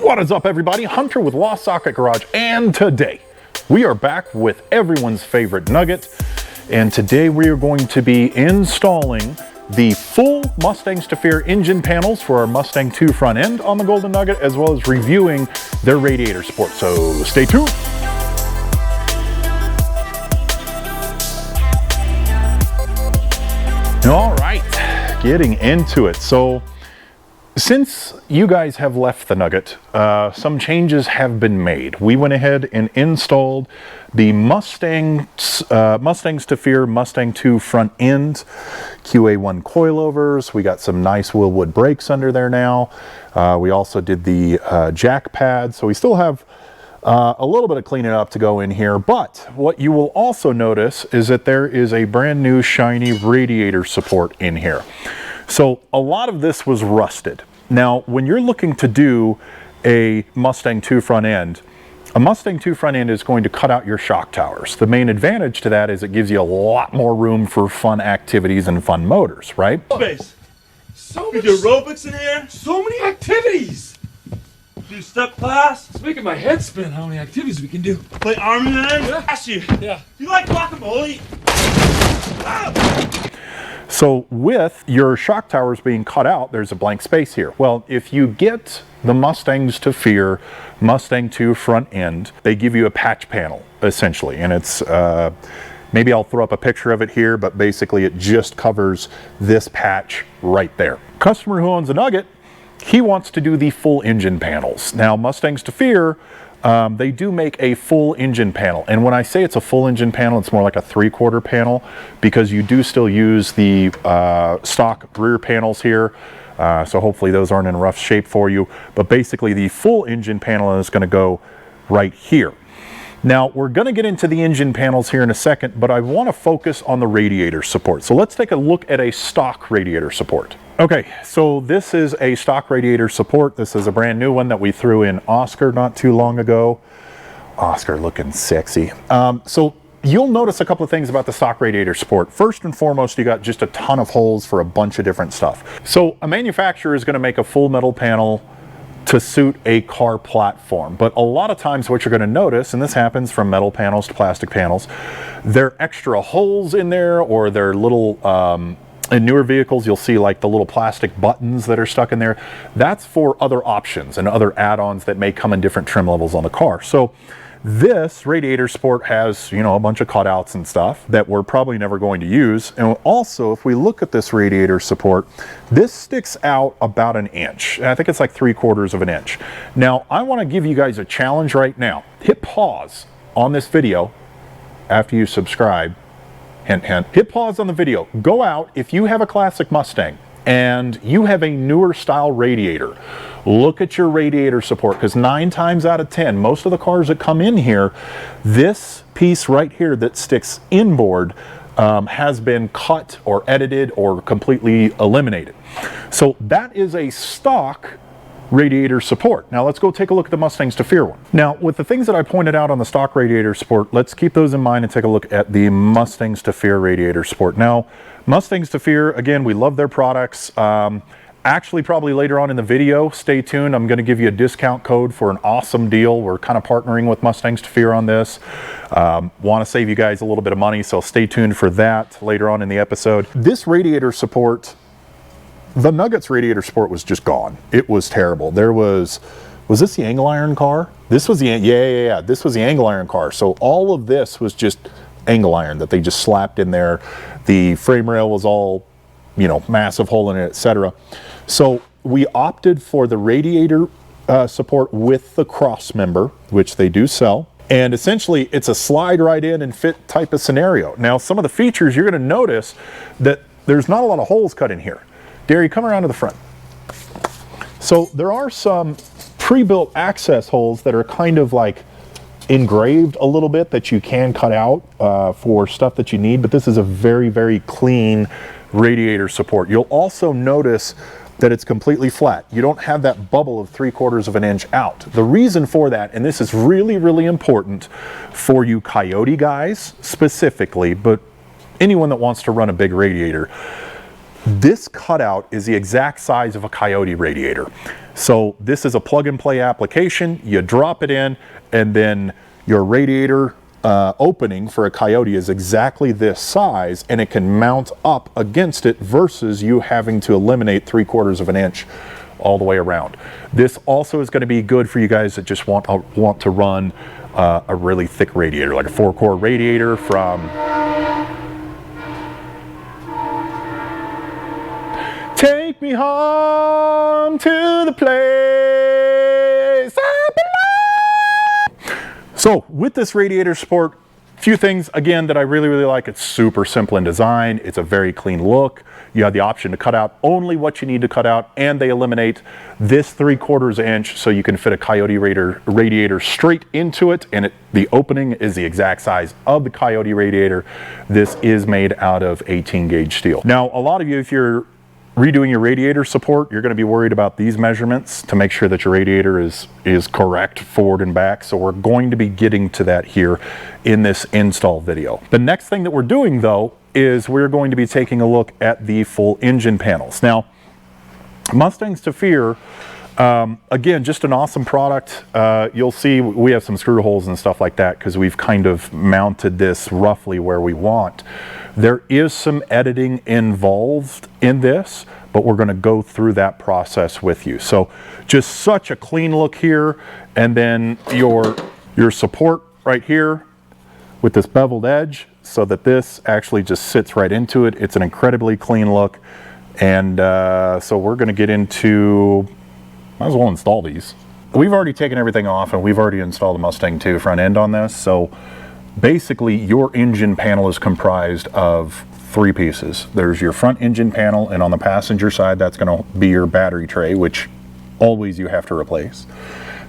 What is up, everybody? Hunter with Lost Socket Garage, and today we are back with everyone's favorite Nugget, and today we are going to be installing the full Mustangs to Fear engine panels for our Mustang 2 front end on the Golden Nugget, as well as reviewing their radiator support. So stay tuned. All right, getting into it. So since you guys have left the Nugget, some changes have been made. We went ahead and installed the Mustangs to Fear Mustang 2 front end QA1 coilovers. We got some nice Willwood brakes under there now. We also did the jack pad, so we still have a little bit of cleaning up to go in here. But what you will also notice is that there is a brand new shiny radiator support in here. So a lot of this was rusted. Now, when you're looking to do a Mustang 2 front end, a Mustang 2 front end is going to cut out your shock towers. The main advantage to that is it gives you a lot more room for fun activities and fun motors, right? Space. So we do aerobics in here. So many activities. Do step class. It's making my head spin how many activities we can do. Play Army Man. Yeah. Ask you. Yeah. Do you like guacamole? Ah. So with your shock towers being cut out, there's a blank space here. Well, if you get the Mustangs to Fear Mustang 2 front end, they give you a patch panel, essentially. And it's, maybe I'll throw up a picture of it here, but basically it just covers this patch right there. Customer who owns a Nugget, he wants to do the full engine panels. Now, Mustangs to Fear, they do make a full engine panel, and when I say it's a full engine panel, it's more like a 3/4 panel, because you do still use the stock rear panels here, so hopefully those aren't in rough shape for you. But basically the full engine panel is going to go right here. Now, we're going to get into the engine panels here in a second, but I want to focus on the radiator support. So let's take a look at a stock radiator support. Okay, so this is a stock radiator support. This is a brand new one that we threw in Oscar not too long ago. Oscar looking sexy. So you'll notice a couple of things about the stock radiator support. First and foremost, you got just a ton of holes for a bunch of different stuff. So a manufacturer is going to make a full metal panel to suit a car platform. But a lot of times what you're going to notice, and this happens from metal panels to plastic panels, there are extra holes in there, or they're little, in newer vehicles, you'll see like the little plastic buttons that are stuck in there. That's for other options and other add-ons that may come in different trim levels on the car. So this radiator support has, you know, a bunch of cutouts and stuff that we're probably never going to use. And also, if we look at this radiator support, this sticks out about an inch. I think it's like 3/4 of an inch. Now, I want to give you guys a challenge right now. Hit pause on this video after you subscribe. Hint, hint. Hit pause on the video. Go out, if you have a classic Mustang and you have a newer style radiator, look at your radiator support, because 9 times out of 10, most of the cars that come in here, this piece right here that sticks inboard has been cut or edited or completely eliminated. So that is a stock radiator support. Now let's go take a look at the Mustangs to Fear one. Now, with the things that I pointed out on the stock radiator support, let's keep those in mind and take a look at the Mustangs to Fear radiator support. Now, Mustangs to Fear, again, we love their products. Actually, probably later on in the video, stay tuned. I'm going to give you a discount code for an awesome deal. We're kind of partnering with Mustangs to Fear on this. Want to save you guys a little bit of money, so stay tuned for that later on in the episode. This radiator support, the Nuggets radiator support was just gone. It was terrible. There was this the angle iron car? This was the, yeah. This was the angle iron car. So all of this was just angle iron that they just slapped in there. The frame rail was all, you know, massive hole in it, etc. So we opted for the radiator support with the cross member, which they do sell. And essentially it's a slide right in and fit type of scenario. Now, some of the features, you're going to notice that there's not a lot of holes cut in here. Derry, come around to the front. So there are some pre-built access holes that are kind of like engraved a little bit that you can cut out for stuff that you need, but this is a very, very clean radiator support. You'll also notice that it's completely flat. You don't have that bubble of 3/4 of an inch out. The reason for that, and this is really, really important for you Coyote guys specifically, but anyone that wants to run a big radiator, this cutout is the exact size of a Coyote radiator. So this is a plug and play application. You drop it in, and then your radiator opening for a Coyote is exactly this size, and it can mount up against it versus you having to eliminate 3/4 of an inch all the way around. This also is going to be good for you guys that just want to run a really thick radiator, like a 4-core radiator from Take Me Home to the Place I Belong. So with this radiator support, a few things again that I really like. It's super simple in design. It's a very clean look. You have the option to cut out only what you need to cut out, and they eliminate this 3/4 inch so you can fit a Coyote radiator straight into it, and the opening is the exact size of the Coyote radiator. This is made out of 18 gauge steel. Now, a lot of you, if you're redoing your radiator support, you're going to be worried about these measurements to make sure that your radiator is correct forward and back. So we're going to be getting to that here in this install video. The next thing that we're doing though is we're going to be taking a look at the full engine panels. Now, Mustangs to Fear, again, just an awesome product. You'll see we have some screw holes and stuff like that because we've kind of mounted this roughly where we want. There is some editing involved in this, but we're going to go through that process with you. So just such a clean look here, and then your support right here with this beveled edge so that this actually just sits right into it. It's an incredibly clean look, and so we're going to get into, might as well install these. We've already taken everything off, and we've already installed the Mustang 2 front end on this. So basically your engine panel is comprised of 3 pieces. There's your front engine panel, and on the passenger side that's going to be your battery tray, which always you have to replace.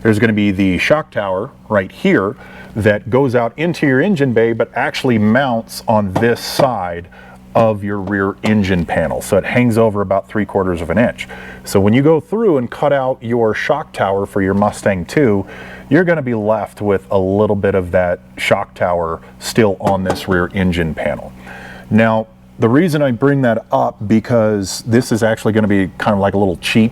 There's going to be the shock tower right here that goes out into your engine bay but actually mounts on this side of your rear engine panel, so it hangs over about 3/4 of an inch. So when you go through and cut out your shock tower for your Mustang 2, you're going to be left with a little bit of that shock tower still on this rear engine panel. Now, the reason I bring that up, because this is actually going to be kind of like a little cheat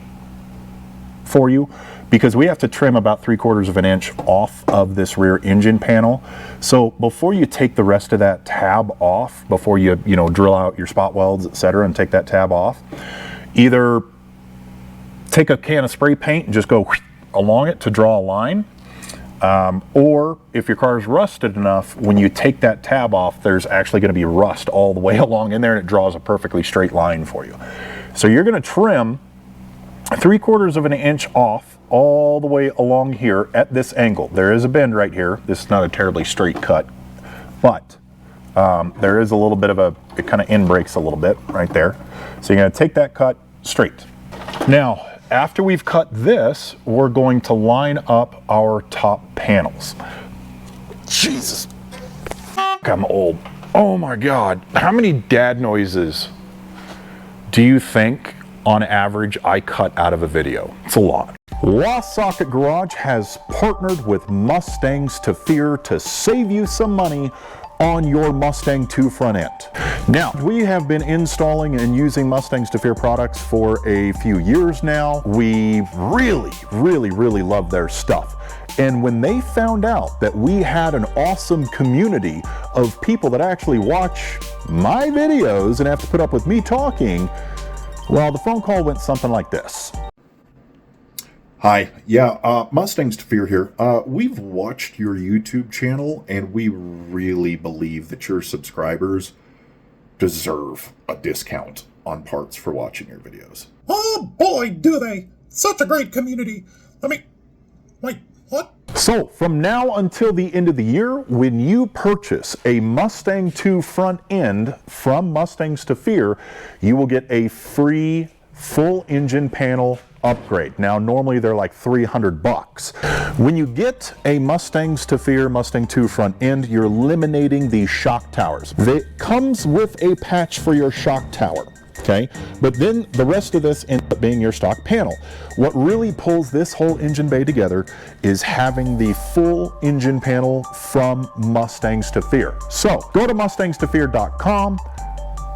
for you, because we have to trim about 3/4 of an inch off of this rear engine panel. So before you take the rest of that tab off, before you drill out your spot welds, etc., and take that tab off, either take a can of spray paint and just go along it to draw a line, or if your car is rusted enough, when you take that tab off, there's actually going to be rust all the way along in there, and it draws a perfectly straight line for you. So you're going to trim 3/4 of an inch off all the way along here at this angle. There is a bend right here. This is not a terribly straight cut, but there is a little bit of it kind of in breaks a little bit right there. So you're going to take that cut straight. Now, after we've cut this, we're going to line up our top panels. Jesus, I'm old. Oh my God. How many dad noises do you think on average I cut out of a video? It's a lot. Lost Socket Garage has partnered with Mustangs to Fear to save you some money on your Mustang 2 front end. Now, we have been installing and using Mustangs to Fear products for a few years now. We really love their stuff. And when they found out that we had an awesome community of people that actually watch my videos and have to put up with me talking, well, the phone call went something like this. Hi, Mustangs to Fear here. We've watched your YouTube channel, and we really believe that your subscribers deserve a discount on parts for watching your videos. Oh boy, do they! Such a great community! I mean, wait, what? So, from now until the end of the year, when you purchase a Mustang 2 front end from Mustangs to Fear, you will get a free full engine panel upgrade. Now, normally they're like $300. When you get a Mustangs to Fear Mustang 2 front end, you're eliminating the shock towers. It comes with a patch for your shock tower. Okay, but then the rest of this ends up being your stock panel. What really pulls this whole engine bay together is having the full engine panel from Mustangs to Fear. So go to mustangstofear.com,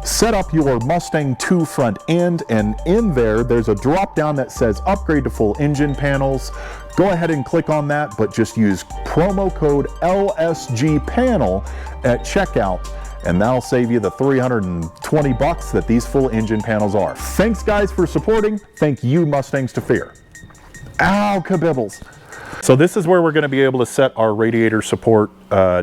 set up your Mustang 2 front end, and in there's a drop down that says upgrade to full engine panels. Go ahead and click on that, but just use promo code LSG panel at checkout, and that'll save you the $320 that these full engine panels are. Thanks guys for supporting. Thank you, Mustangs to Fear. Ow, kabibbles. So this is where we're going to be able to set our radiator support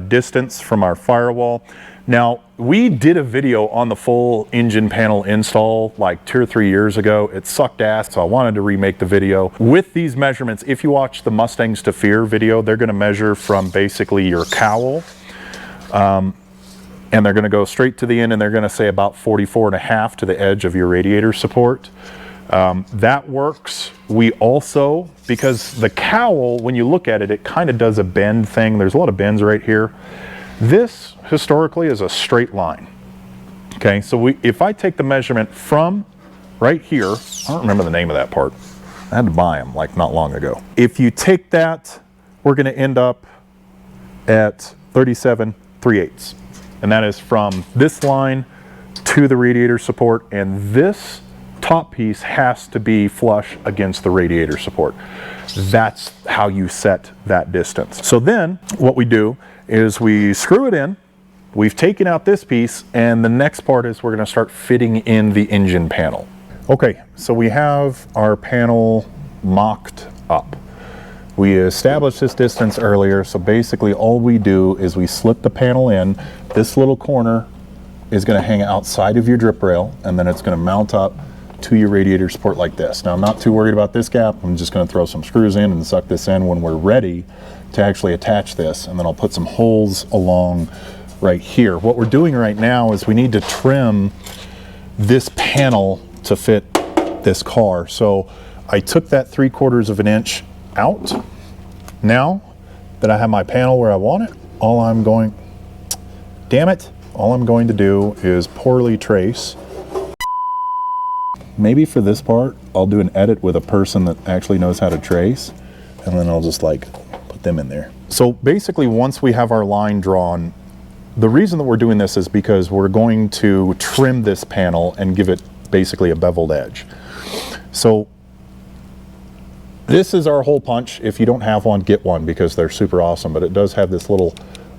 distance from our firewall. Now, we did a video on the full engine panel install like 2 or 3 years ago. It sucked ass, so I wanted to remake the video. With these measurements, if you watch the Mustangs to Fear video, they're going to measure from basically your cowl, and they're going to go straight to the end, and they're going to say about 44.5 to the edge of your radiator support. That works. We also, because the cowl, when you look at it, it kind of does a bend thing. There's a lot of bends right here. This historically is a straight line. Okay, so if I take the measurement from right here, I don't remember the name of that part. I had to buy them like not long ago. If you take that, we're going to end up at 37 3/8. And that is from this line to the radiator support, and this top piece has to be flush against the radiator support. That's how you set that distance. So then what we do is we screw it in. We've taken out this piece, and the next part is we're going to start fitting in the engine panel. Okay, so we have our panel mocked up. We established this distance earlier, so basically all we do is we slip the panel in. This little corner is going to hang outside of your drip rail, and then it's going to mount up to your radiator support like this. Now, I'm not too worried about this gap. I'm just going to throw some screws in and suck this in when we're ready to actually attach this, and then I'll put some holes along right here. What we're doing right now is we need to trim this panel to fit this car. So I took that 3/4 of an inch out. Now that I have my panel where I want it, all I'm going to do is poorly trace. Maybe for this part, I'll do an edit with a person that actually knows how to trace, and then I'll just like put them in there. So basically, once we have our line drawn, the reason that we're doing this is because we're going to trim this panel and give it basically a beveled edge. So this is our hole punch. If you don't have one, get one because they're super awesome, but it does have this little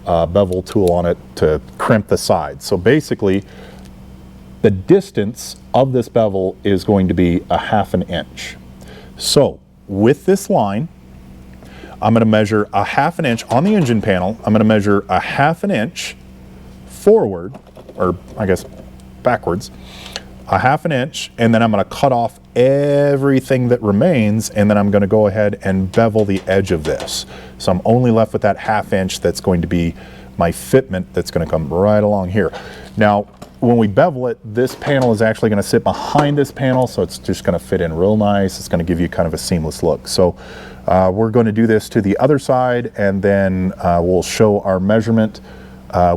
bevel tool on it to crimp the sides. So basically, the distance of this bevel is going to be 1/2 inch. So with this line, I'm going to measure 1/2 inch on the engine panel. I'm going to measure 1/2 inch forward, or I guess backwards, 1/2 inch, and then I'm going to cut off everything that remains, and then I'm going to go ahead and bevel the edge of this. So I'm only left with that 1/2 inch that's going to be my fitment that's going to come right along here. Now, when we bevel it, this panel is actually going to sit behind this panel, so it's just going to fit in real nice. It's going to give you kind of a seamless look. So we're going to do this to the other side, and then we'll show our measurement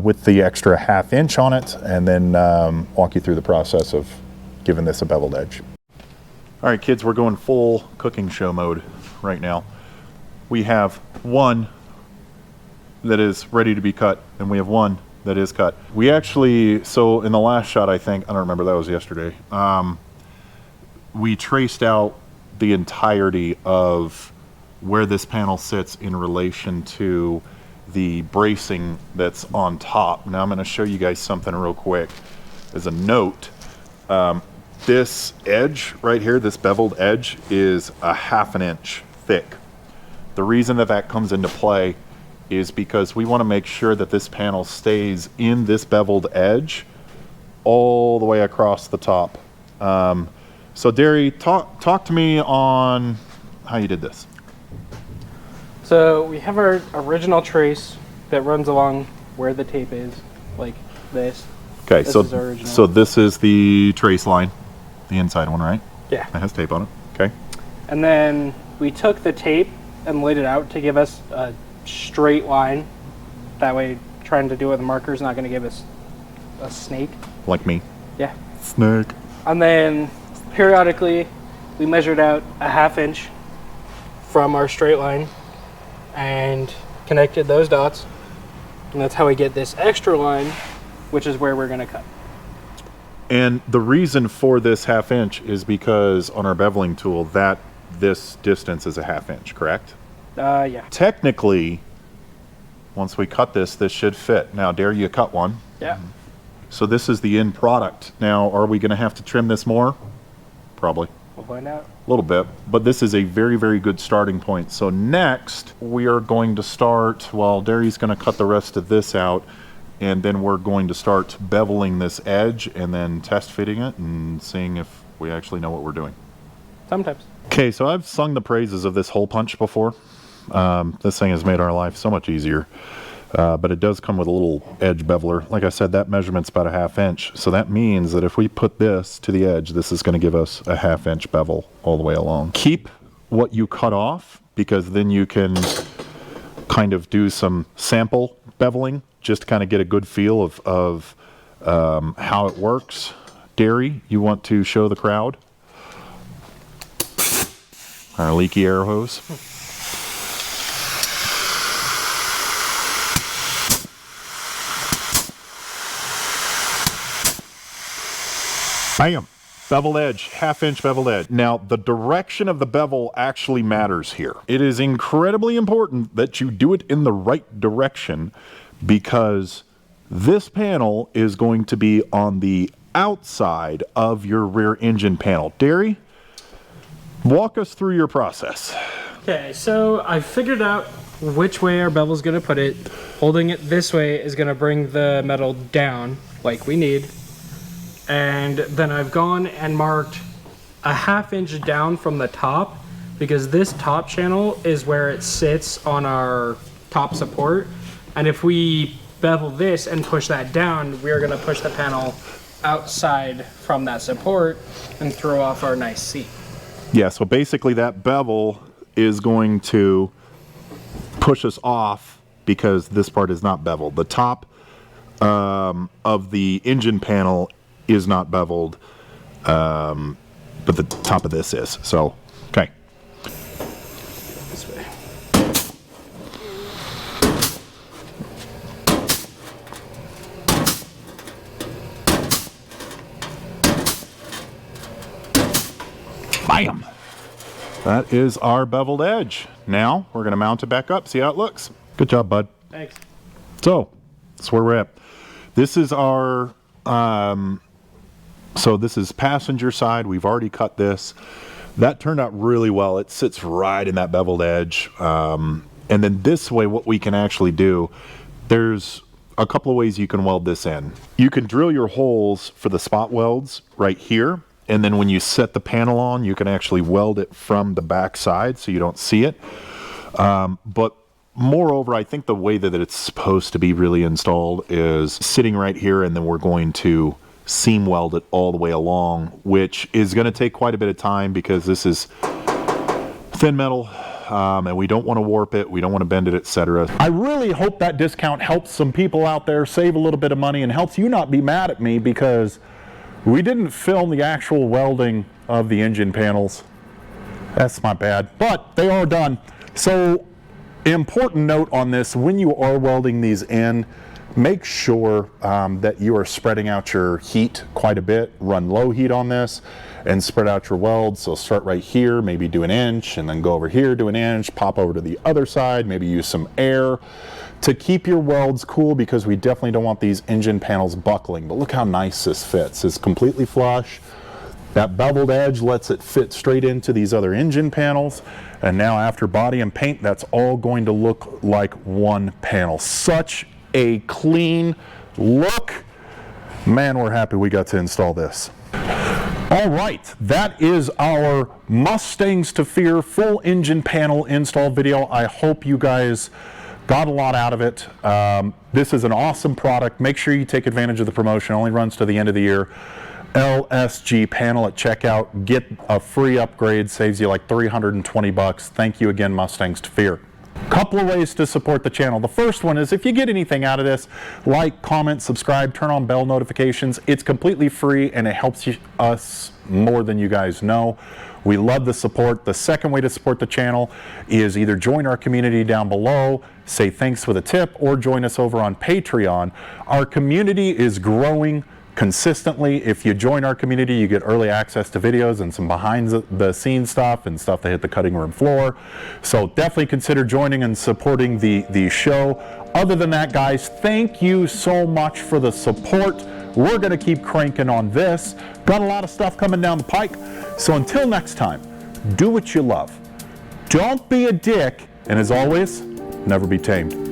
with the extra 1/2 inch on it, and then walk you through the process of giving this a beveled edge. All right, kids, we're going full cooking show mode right now. We have one that is ready to be cut, and we have one that is cut. We actually, so in the last shot, I think, I don't remember, that was yesterday, we traced out the entirety of where this panel sits in relation to the bracing that's on top. Now I'm going to show you guys something real quick as a note. This edge right here, this beveled edge, is 1/2 inch thick. The reason that that comes into play is because we want to make sure that this panel stays in this beveled edge all the way across the top. So Derry, talk to me on how you did this. So we have our original trace that runs along where the tape is, like this. Okay, This is original. so this is the trace line, the inside one, right? Yeah. It has tape on it. Okay. And then we took the tape and laid it out to give us a straight line. That way, trying to do it with a marker is not going to give us a snake. Like me. Yeah. Snake. And then periodically, we measured out 1/2 inch from our straight line and connected those dots. And that's how we get this extra line, which is where we're going to cut. And the reason for this 1/2 inch is because on our beveling tool, this distance is a 1/2 inch, correct? Yeah. Technically, once we cut this, this should fit. Now, dare you cut one? Yeah. So this is the end product. Now, are we going to have to trim this more? Probably. We'll find out. A little bit, but this is a very, very good starting point. So next, we are going to start, well, Derry's going to cut the rest of this out, and then we're going to start beveling this edge and then test fitting it and seeing if we actually know what we're doing. Sometimes. Okay, so I've sung the praises of this hole punch before. This thing has made our life so much easier. But it does come with a little edge beveler. Like I said, that measurement's about a 1/2 inch. So that means that if we put this to the edge, this is going to give us a 1/2 inch bevel all the way along. Keep what you cut off, because then you can kind of do some sample beveling, just to kind of get a good feel of how it works. Derry, you want to show the crowd our leaky air hose? Bam! Beveled edge, 1/2 inch beveled edge. Now, the direction of the bevel actually matters here. It is incredibly important that you do it in the right direction, because this panel is going to be on the outside of your rear engine panel. Derry, walk us through your process. Okay, so I figured out which way our bevel's gonna put it. Holding it this way is gonna bring the metal down like we need. And then I've gone and marked a 1/2 inch down from the top, because this top channel is where it sits on our top support. And if we bevel this and push that down, we are going to push the panel outside from that support and throw off our nice seat. Yeah, so basically that bevel is going to push us off because this part is not beveled. The top of the engine panel is not beveled, but the top of this is. So, okay. This way. Bam! That is our beveled edge. Now, we're going to mount it back up, see how it looks. Good job, bud. Thanks. So, that's where we're at. This is our... So this is passenger side. We've already cut this. That turned out really well. It sits right in that beveled edge. And then this way, what we can actually do, there's a couple of ways you can weld this in. You can drill your holes for the spot welds right here. And then when you set the panel on, you can actually weld it from the back side so you don't see it. But moreover, I think the way that it's supposed to be really installed is sitting right here, and then we're going to seam weld it all the way along, which is going to take quite a bit of time because this is thin metal, and we don't want to warp it, we don't want to bend it, etc. I really hope that discount helps some people out there save a little bit of money and helps you not be mad at me, because we didn't film the actual welding of the engine panels. That's my bad, but they are done. So, important note on this: when you are welding these in, make sure that you are spreading out your heat quite a bit. Run low heat on this and spread out your welds. So start right here, maybe do 1 inch, and then go over here, do 1 inch, pop over to the other side, maybe use some air to keep your welds cool, because we definitely don't want these engine panels buckling. But look how nice this fits. It's completely flush. That beveled edge lets it fit straight into these other engine panels. And now after body and paint, that's all going to look like one panel. Such a clean look. Man, we're happy we got to install this. All right, that is our Mustangs to Fear full engine panel install video. I hope you guys got a lot out of it. This is an awesome product. Make sure you take advantage of the promotion. It only runs to the end of the year. LSG panel at checkout. Get a free upgrade. Saves you like $320. Thank you again, Mustangs to Fear. Couple of ways to support the channel. The first one is, if you get anything out of this, like, comment, subscribe, turn on bell notifications. It's completely free and it helps us more than you guys know. We love the support. The second way to support the channel is either join our community down below, say thanks with a tip, or join us over on Patreon. Our community is growing consistently. If you join our community, you get early access to videos and some behind the scenes stuff and stuff that hit the cutting room floor. So definitely consider joining and supporting the show. Other than that, guys, thank you so much for the support. We're going to keep cranking on this. Got a lot of stuff coming down the pike. So until next time, do what you love. Don't be a dick. And as always, never be tamed.